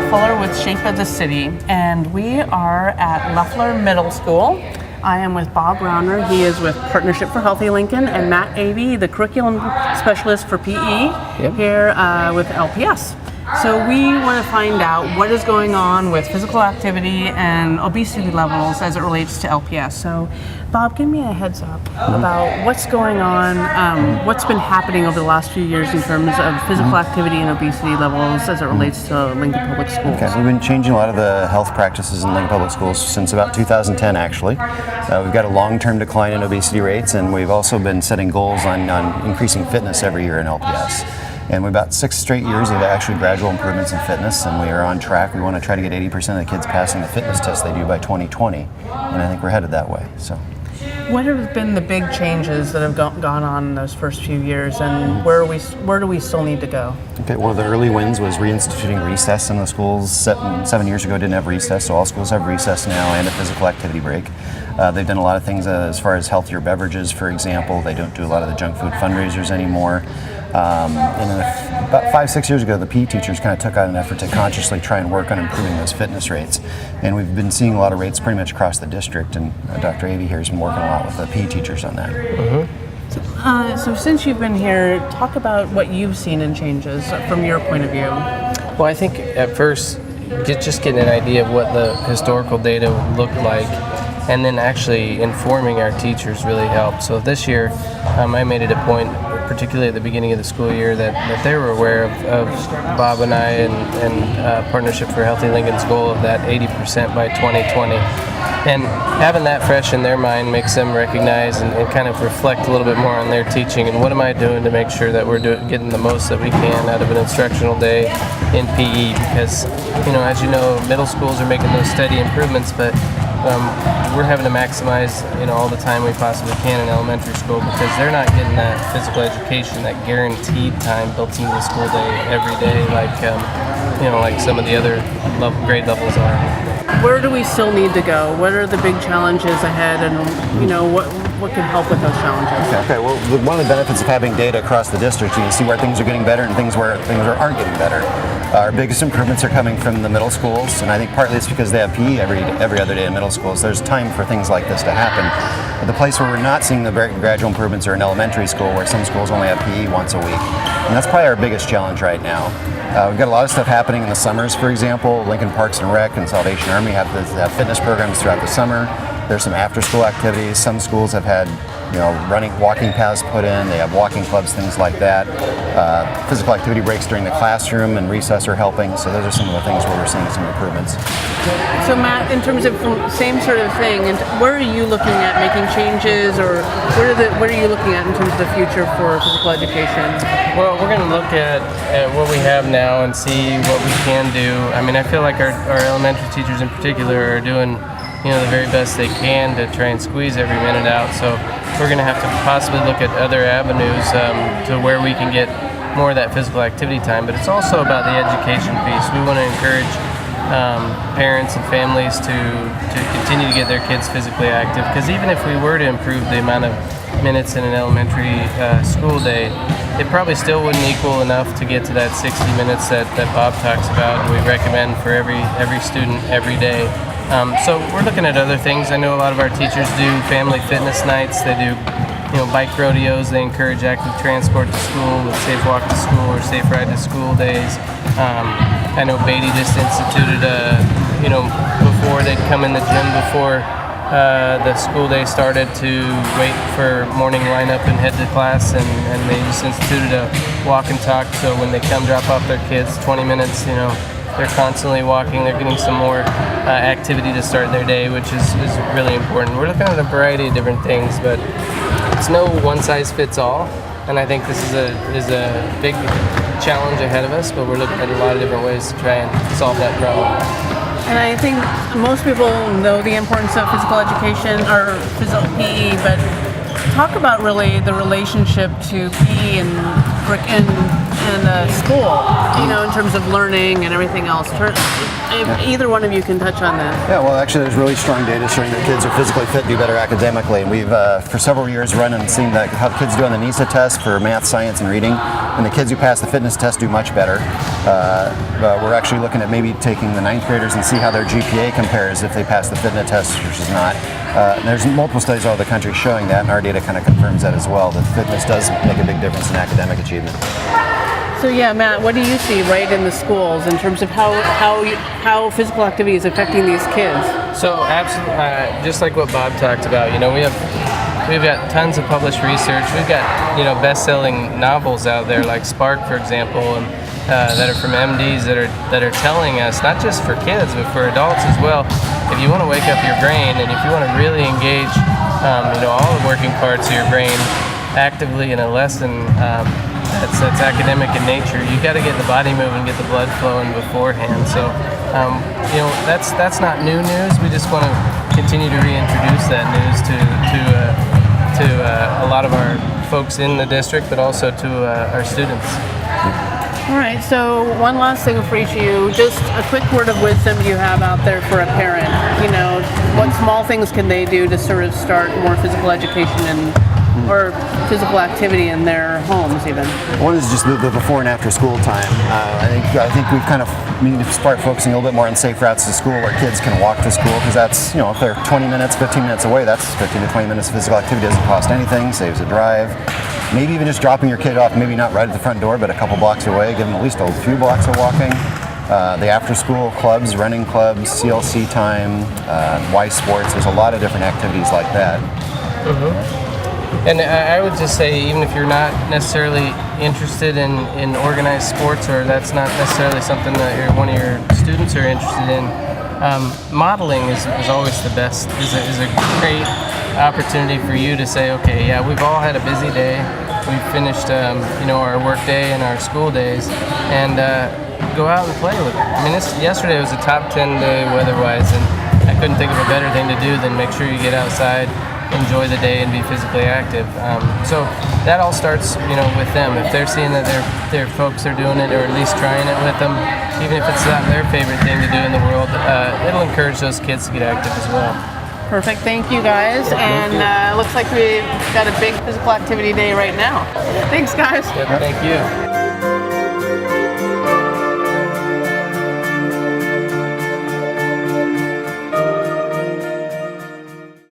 Fuller with Shape of the City, and we are at Lefler Middle School. I am with Bob Rauner. He is with Partnership for Healthy Lincoln, and Matt Avey, the curriculum specialist for PE here with LPS. So we want to find out what is going on with physical activity and obesity levels as it relates to LPS. So Bob, give me a heads up about what's going on, what's been happening over the last few years in terms of physical activity and obesity levels as it relates to Lincoln Public Schools. Okay, so we've been changing a lot of the health practices in Lincoln Public Schools since about 2010 actually. We've got a long-term decline in obesity rates, and we've also been setting goals on increasing fitness every year in LPS. And we've about 6 straight years of actually gradual improvements in fitness, and we are on track. We want to try to get 80% of the kids passing the fitness test they do by 2020, and I think we're headed that way. So, what have been the big changes that have gone on in those first few years, and where do we still need to go? Okay, one of the early wins was reinstituting recess in the schools. 7 years ago didn't have recess, so all schools have recess now and a physical activity break. They've done a lot of things as far as healthier beverages, for example. They don't do a lot of the junk food fundraisers anymore. And then about 5-6 years ago, the PE teachers kind of took out an effort to consciously try and work on improving those fitness rates. And we've been seeing a lot of rates pretty much across the district, and Dr. Avey here has been working a lot with the PE teachers on that. So since you've been here, talk about what you've seen in changes from your point of view. Well, I think at first, just getting an idea of what the historical data looked like, and then actually informing our teachers really helped. So this year, I made it a point, particularly at the beginning of the school year, that they were aware of Bob and I and Partnership for Healthy Lincoln's goal of that 80% by 2020. And having that fresh in their mind makes them recognize and kind of reflect a little bit more on their teaching and what am I doing to make sure that we're getting the most that we can out of an instructional day in PE. Because, as you know, middle schools are making those steady improvements, but we're having to maximize all the time we possibly can in elementary school because they're not getting that physical education, that guaranteed time built into the school day every day like some of the other grade levels are. Where do we still need to go? What are the big challenges ahead, and what can help with those challenges? Okay. Well, one of the benefits of having data across the district, you can see where things are getting better and things where things aren't getting better. Our biggest improvements are coming from the middle schools, and I think partly it's because they have PE every other day in middle schools. There's time for things like this to happen. But the place where we're not seeing the very gradual improvements are in elementary school, where some schools only have PE once a week. And that's probably our biggest challenge right now. We've got a lot of stuff happening in the summers, for example. Lincoln Parks and Rec and Salvation Army have fitness programs throughout the summer. There's some after-school activities. Some schools have had walking paths put in. They have walking clubs, things like that. Physical activity breaks during the classroom and recess are helping. So those are some of the things where we're seeing some improvements. So Matt, in terms of same sort of thing, and where are you looking at making changes, or what are you looking at in terms of the future for physical education? Well, we're going to look at what we have now and see what we can do. I mean, I feel like our elementary teachers in particular are doing the very best they can to try and squeeze every minute out. So we're going to have to possibly look at other avenues to where we can get more of that physical activity time. But it's also about the education piece. We want to encourage parents and families to continue to get their kids physically active, because even if we were to improve the amount of minutes in an elementary school day, it probably still wouldn't equal enough to get to that 60 minutes that Bob talks about and we recommend for every student every day. So we're looking at other things. I know a lot of our teachers do family fitness nights. They do bike rodeos. They encourage active transport to school with safe walk to school or safe ride to school days. I know Beatty just instituted before they'd come in the gym before the school day started to wait for morning lineup and head to class, and they just instituted a walk and talk, so when they come drop off their kids 20 minutes, they're constantly walking, they're getting some more activity to start their day, which is really important. We're looking at a variety of different things, but it's no one size fits all, and I think this is a big challenge ahead of us, but we're looking at a lot of different ways to try and solve that problem. And I think most people know the importance of physical education or physical PE, but talk about really the relationship to PE and and school, you know, in terms of learning and everything else. If either one of you can touch on that. Yeah, well, actually, there's really strong data showing that kids are physically fit do better academically. And we've, for several years, run and seen that how kids do on the NISA test for math, science, and reading. And the kids who pass the fitness test do much better. We're actually looking at maybe taking the 9th graders and see how their GPA compares if they pass the fitness test versus not. There's multiple studies all over the country showing that, and our data kind of confirms that as well, that fitness does make a big difference in academic achievement. So yeah, Matt, what do you see right in the schools in terms of how physical activity is affecting these kids? So absolutely, just like what Bob talked about, you know, we've got tons of published research. We've got, you know, best-selling novels out there like Spark, for example, and that are from MDs that are telling us, not just for kids but for adults as well, if you want to wake up your brain and if you want to really engage, you know, all the working parts of your brain actively in a lesson that's academic in nature, you got to get the body moving, get the blood flowing beforehand. So, you know, that's not new news. We just want to continue to reintroduce that news to a lot of our folks in the district, but also to our students. All right, so one last thing for each of you, just a quick word of wisdom you have out there for a parent. You know, what small things can they do to sort of start more physical education or physical activity in their homes even? One is just the before and after school time. I think we've kind of need to start focusing a little bit more on safe routes to school where kids can walk to school, because that's, you know, if they're 20 minutes, 15 minutes away, that's 15 to 20 minutes of physical activity. Doesn't cost anything, saves a drive. Maybe even just dropping your kid off, maybe not right at the front door, but a couple blocks away, give them at least a few blocks of walking. The after-school clubs, running clubs, CLC time, Y Sports, there's a lot of different activities like that. And I would just say, even if you're not necessarily interested in organized sports, or that's not necessarily something that one of your students are interested in, modeling is always the best, is a great opportunity for you to say, okay, yeah, we've all had a busy day, we've finished you know, our work day and our school days, and go out and play with it. I mean, yesterday was a top 10 day weather-wise, and I couldn't think of a better thing to do than make sure you get outside, enjoy the day, and be physically active. So that all starts, you know, with them. If they're seeing that their folks are doing it, or at least trying it with them, even if it's not their favorite thing to do in the world, it'll encourage those kids to get active as well. Perfect, thank you guys, and looks like we've got a big physical activity day right now. Thanks guys. Yep, thank you.